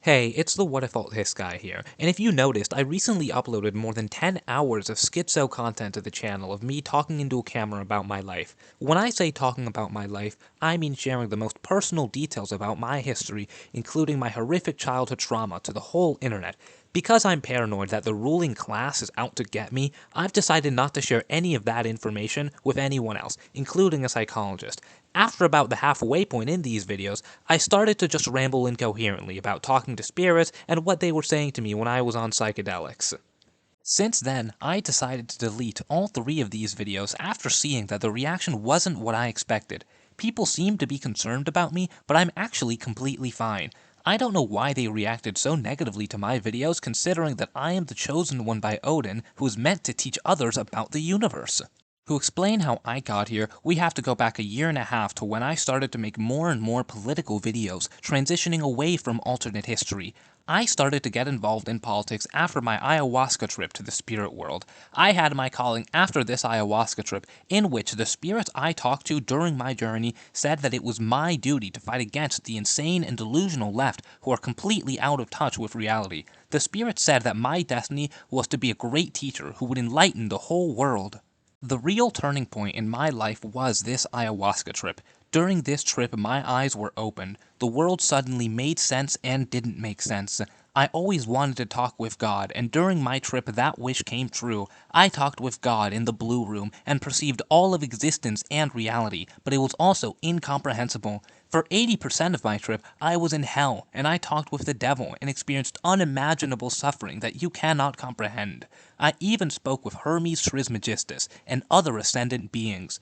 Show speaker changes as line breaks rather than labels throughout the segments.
Hey, it's the Whatifalthist guy here, and if you noticed, I recently uploaded more than 10 hours of schizo content to the channel of me talking into a camera about my life. When I say talking about my life, I mean sharing the most personal details about my history, including my horrific childhood trauma, to the whole internet. Because I'm paranoid that the ruling class is out to get me, I've decided not to share any of that information with anyone else, including a psychologist. After about the halfway point in these videos, I started to just ramble incoherently about talking to spirits and what they were saying to me when I was on psychedelics. Since then, I decided to delete all 3 of these videos after seeing that the reaction wasn't what I expected. People seem to be concerned about me, but I'm actually completely fine. I don't know why they reacted so negatively to my videos considering that I am the chosen one by Odin who is meant to teach others about the universe. To explain how I got here, we have to go back a year and a half to when I started to make more and more political videos, transitioning away from alternate history. I started to get involved in politics after my ayahuasca trip to the spirit world. I had my calling after this ayahuasca trip, in which the spirits I talked to during my journey said that it was my duty to fight against the insane and delusional left who are completely out of touch with reality. The spirits said that my destiny was to be a great teacher who would enlighten the whole world. The real turning point in my life was this ayahuasca trip. During this trip, my eyes were opened. The world suddenly made sense and didn't make sense. I always wanted to talk with God, and during my trip that wish came true. I talked with God in the blue room and perceived all of existence and reality, but it was also incomprehensible. For 80% of my trip, I was in hell, and I talked with the devil and experienced unimaginable suffering that you cannot comprehend. I even spoke with Hermes Trismegistus and other ascendant beings.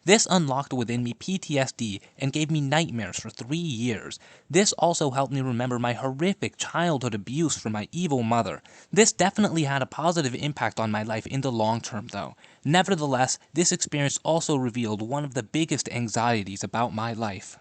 This unlocked within me PTSD and gave me nightmares for 3 years. This also helped me remember my horrific childhood abuse from my evil mother. This definitely had a positive impact on my life in the long term though. Nevertheless, this experience also revealed one of the biggest anxieties about my life.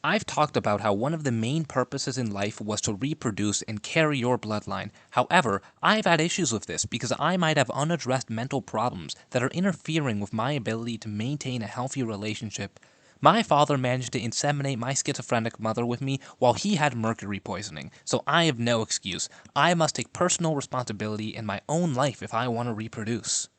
I've talked about how one of the main purposes in life was to reproduce and carry your bloodline. However, I've had issues with this because I might have unaddressed mental problems that are interfering with my ability to maintain a healthy relationship. My father managed to inseminate my schizophrenic mother with me while he had mercury poisoning, so I have no excuse. I must take personal responsibility in my own life if I want to reproduce.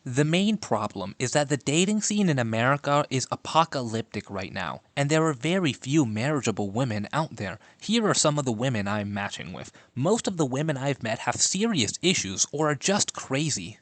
The main problem is that the dating scene in America is apocalyptic right now, and there are very few marriageable women out there. Here are some of the women I'm matching with. Most of the women I've met have serious issues or are just crazy.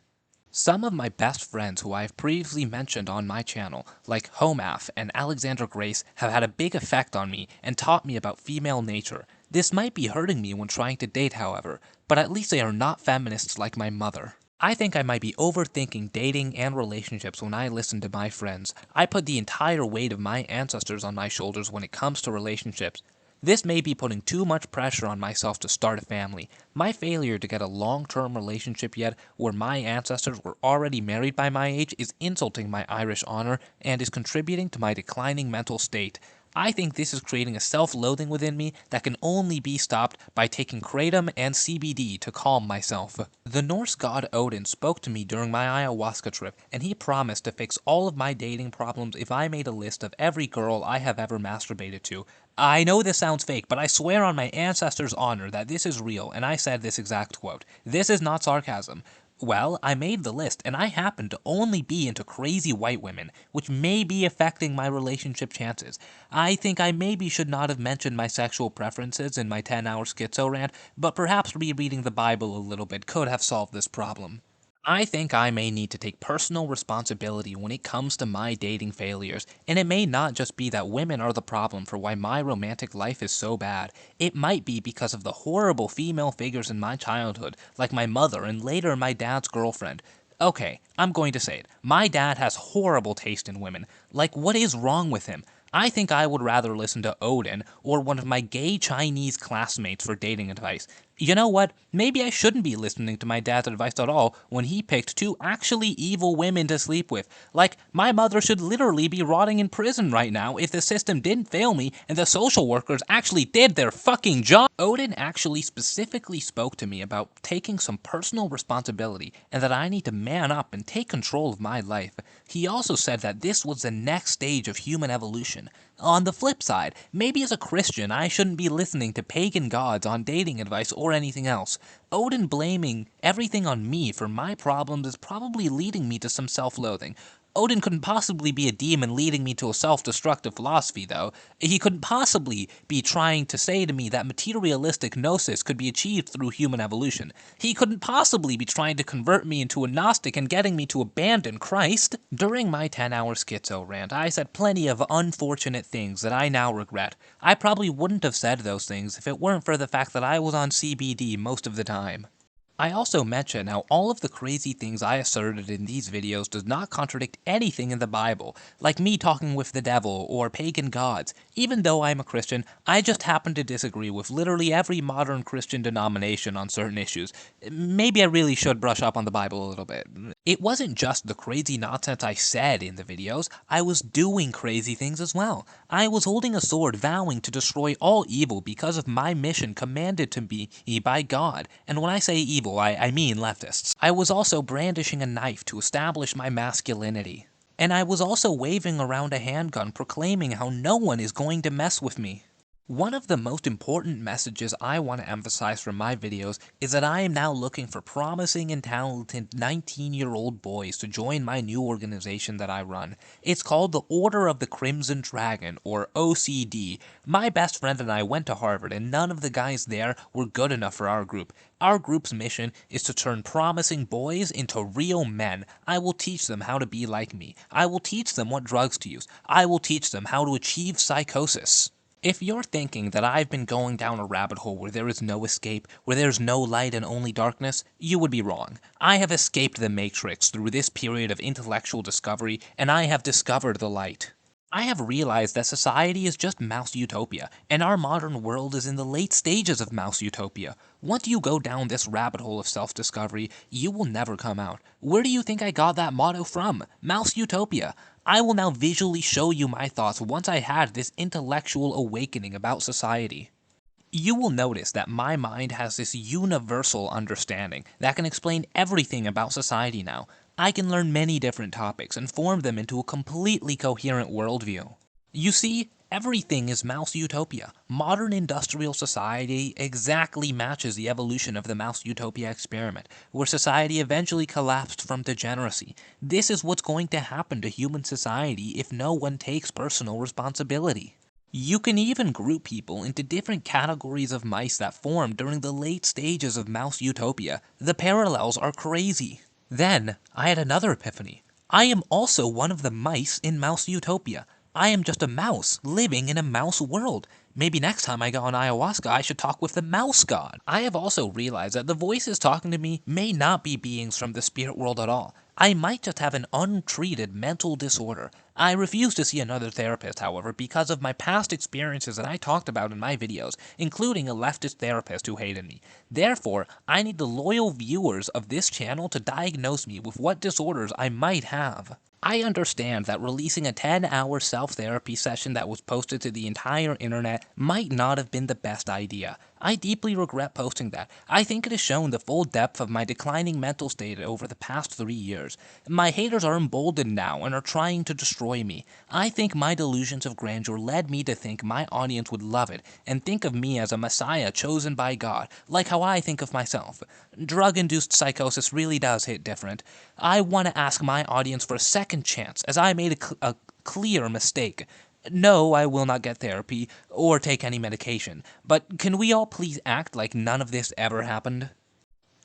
Some of my best friends who I have previously mentioned on my channel, like Homaf and Alexandra Grace, have had a big effect on me and taught me about female nature. This might be hurting me when trying to date, however, but at least they are not feminists like my mother. I think I might be overthinking dating and relationships when I listen to my friends. I put the entire weight of my ancestors on my shoulders when it comes to relationships. This may be putting too much pressure on myself to start a family. My failure to get a long-term relationship yet, where my ancestors were already married by my age, is insulting my Irish honor and is contributing to my declining mental state. I think this is creating a self-loathing within me that can only be stopped by taking kratom and CBD to calm myself. The Norse god Odin spoke to me during my ayahuasca trip, and he promised to fix all of my dating problems if I made a list of every girl I have ever masturbated to. I know this sounds fake, but I swear on my ancestors' honor that this is real, and I said this exact quote. This is not sarcasm. Well, I made the list, and I happen to only be into crazy white women, which may be affecting my relationship chances. I think I maybe should not have mentioned my sexual preferences in my 10-hour schizo rant, but perhaps rereading the Bible a little bit could have solved this problem. I think I may need to take personal responsibility when it comes to my dating failures, and it may not just be that women are the problem for why my romantic life is so bad. It might be because of the horrible female figures in my childhood, like my mother and later my dad's girlfriend. Okay, I'm going to say it. My dad has horrible taste in women. Like, what is wrong with him? I think I would rather listen to Odin or one of my gay Chinese classmates for dating advice. You know what? Maybe I shouldn't be listening to my dad's advice at all when he picked 2 actually evil women to sleep with. Like, my mother should literally be rotting in prison right now if the system didn't fail me and the social workers actually did their fucking job. Odin actually specifically spoke to me about taking some personal responsibility and that I need to man up and take control of my life. He also said that this was the next stage of human evolution, Christian. On the flip side, maybe as a Christian I shouldn't be listening to pagan gods on dating advice or anything else. Odin blaming everything on me for my problems is probably leading me to some self-loathing. Odin couldn't possibly be a demon leading me to a self-destructive philosophy, though. He couldn't possibly be trying to say to me that materialistic gnosis could be achieved through human evolution. He couldn't possibly be trying to convert me into a Gnostic and getting me to abandon Christ. During my 10-hour schizo rant, I said plenty of unfortunate things that I now regret. I probably wouldn't have said those things if it weren't for the fact that I was on CBD most of the time. I also mentioned how all of the crazy things I asserted in these videos does not contradict anything in the Bible, like me talking with the devil or pagan gods. Even though I'm a Christian, I just happen to disagree with literally every modern Christian denomination on certain issues. Maybe I really should brush up on the Bible a little bit. It wasn't just the crazy nonsense I said in the videos, I was doing crazy things as well. I was holding a sword vowing to destroy all evil because of my mission commanded to me by God, and when I say evil, I mean leftists. I was also brandishing a knife to establish my masculinity. And I was also waving around a handgun proclaiming how no one is going to mess with me. One of the most important messages I want to emphasize from my videos is that I am now looking for promising and talented 19-year-old boys to join my new organization that I run. It's called the Order of the Crimson Dragon, or OCD. My best friend and I went to Harvard, and none of the guys there were good enough for our group. Our group's mission is to turn promising boys into real men. I will teach them how to be like me. I will teach them what drugs to use. I will teach them how to achieve psychosis. If you're thinking that I've been going down a rabbit hole where there is no escape, where there's no light and only darkness, you would be wrong. I have escaped the Matrix through this period of intellectual discovery, and I have discovered the light. I have realized that society is just mouse utopia, and our modern world is in the late stages of mouse utopia. Once you go down this rabbit hole of self-discovery, you will never come out. Where do you think I got that motto from? Mouse utopia. I will now visually show you my thoughts once I had this intellectual awakening about society. You will notice that my mind has this universal understanding that can explain everything about society now. I can learn many different topics and form them into a completely coherent worldview. You see, everything is mouse utopia. Modern industrial society exactly matches the evolution of the mouse utopia experiment, where society eventually collapsed from degeneracy. This is what's going to happen to human society if no one takes personal responsibility. You can even group people into different categories of mice that formed during the late stages of mouse utopia. The parallels are crazy. Then, I had another epiphany. I am also one of the mice in mouse utopia. I am just a mouse living in a mouse world. Maybe next time I go on ayahuasca, I should talk with the mouse god. I have also realized that the voices talking to me may not be beings from the spirit world at all. I might just have an untreated mental disorder. I refuse to see another therapist, however, because of my past experiences that I talked about in my videos, including a leftist therapist who hated me. Therefore, I need the loyal viewers of this channel to diagnose me with what disorders I might have. I understand that releasing a 10-hour self-therapy session that was posted to the entire internet might not have been the best idea. I deeply regret posting that. I think it has shown the full depth of my declining mental state over the past 3 years. My haters are emboldened now and are trying to destroy me. I think my delusions of grandeur led me to think my audience would love it and think of me as a messiah chosen by God, like how I think of myself. Drug-induced psychosis really does hit different. I want to ask my audience for a second chance, as I made a clear mistake. No, I will not get therapy or take any medication, but can we all please act like none of this ever happened?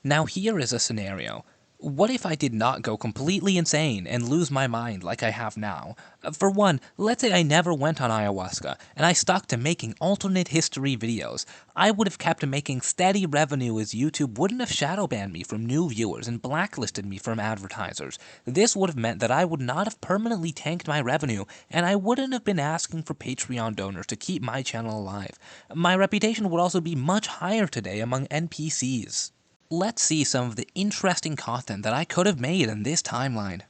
Now here is a scenario. What if I did not go completely insane and lose my mind like I have now? For one, let's say I never went on ayahuasca, and I stuck to making alternate history videos. I would have kept making steady revenue as YouTube wouldn't have shadow banned me from new viewers and blacklisted me from advertisers. This would have meant that I would not have permanently tanked my revenue, and I wouldn't have been asking for Patreon donors to keep my channel alive. My reputation would also be much higher today among NPCs. Let's see some of the interesting content that I could have made in this timeline.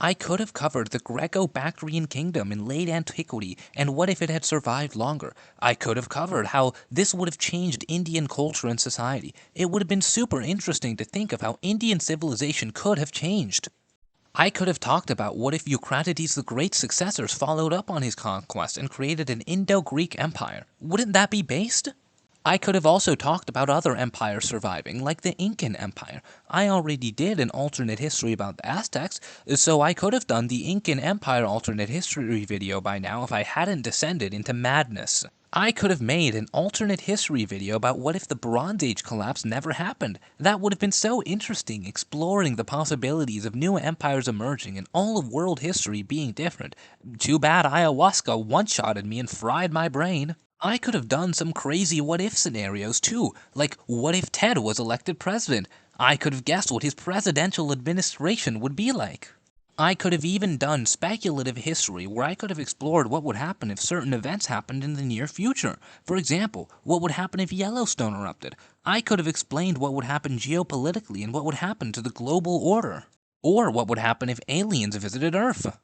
I could have covered the Greco-Bactrian kingdom in late antiquity and what if it had survived longer. I could have covered how this would have changed Indian culture and society. It would have been super interesting to think of how Indian civilization could have changed. I could have talked about what if Eucratides the Great's successors followed up on his conquest and created an Indo-Greek empire. Wouldn't that be based? I could have also talked about other empires surviving, like the Incan Empire. I already did an alternate history about the Aztecs, so I could have done the Incan Empire alternate history video by now if I hadn't descended into madness. I could have made an alternate history video about what if the Bronze Age collapse never happened. That would have been so interesting, exploring the possibilities of new empires emerging and all of world history being different. Too bad ayahuasca one-shotted me and fried my brain. I could have done some crazy what-if scenarios too, like what if Ted was elected president? I could have guessed what his presidential administration would be like. I could have even done speculative history where I could have explored what would happen if certain events happened in the near future. For example, what would happen if Yellowstone erupted? I could have explained what would happen geopolitically and what would happen to the global order. Or what would happen if aliens visited Earth.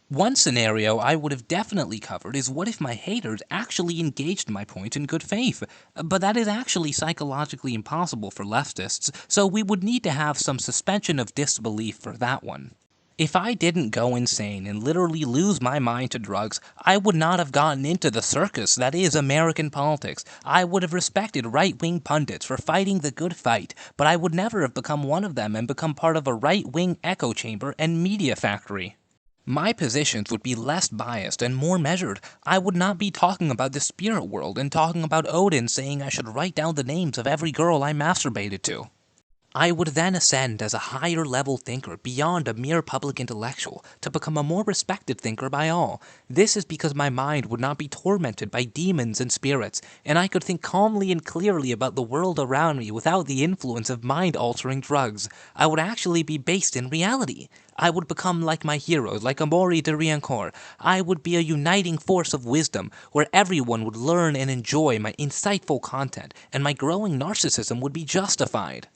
One scenario I would have definitely covered is what if my haters actually engaged my point in good faith? But that is actually psychologically impossible for leftists, so we would need to have some suspension of disbelief for that one. If I didn't go insane and literally lose my mind to drugs, I would not have gotten into the circus that is American politics. I would have respected right-wing pundits for fighting the good fight, but I would never have become one of them and become part of a right-wing echo chamber and media factory. My positions would be less biased and more measured. I would not be talking about the spirit world and talking about Odin saying I should write down the names of every girl I masturbated to. I would then ascend as a higher level thinker beyond a mere public intellectual to become a more respected thinker by all. This is because my mind would not be tormented by demons and spirits, and I could think calmly and clearly about the world around me without the influence of mind-altering drugs. I would actually be based in reality. I would become like my heroes, like Amaury de Riencourt. I would be a uniting force of wisdom, where everyone would learn and enjoy my insightful content, and my growing narcissism would be justified.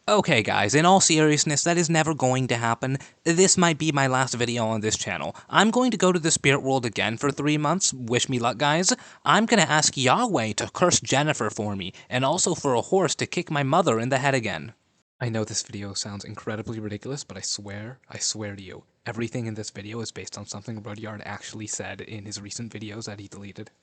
Okay guys, in all seriousness, that is never going to happen. This might be my last video on this channel. I'm going to go to the spirit world again for 3 months. Wish me luck, guys. I'm gonna ask Yahweh to curse Jennifer for me, and also for a horse to kick my mother in the head again. I know this video sounds incredibly ridiculous, but I swear to you, everything in this video is based on something Rudyard actually said in his recent videos that he deleted.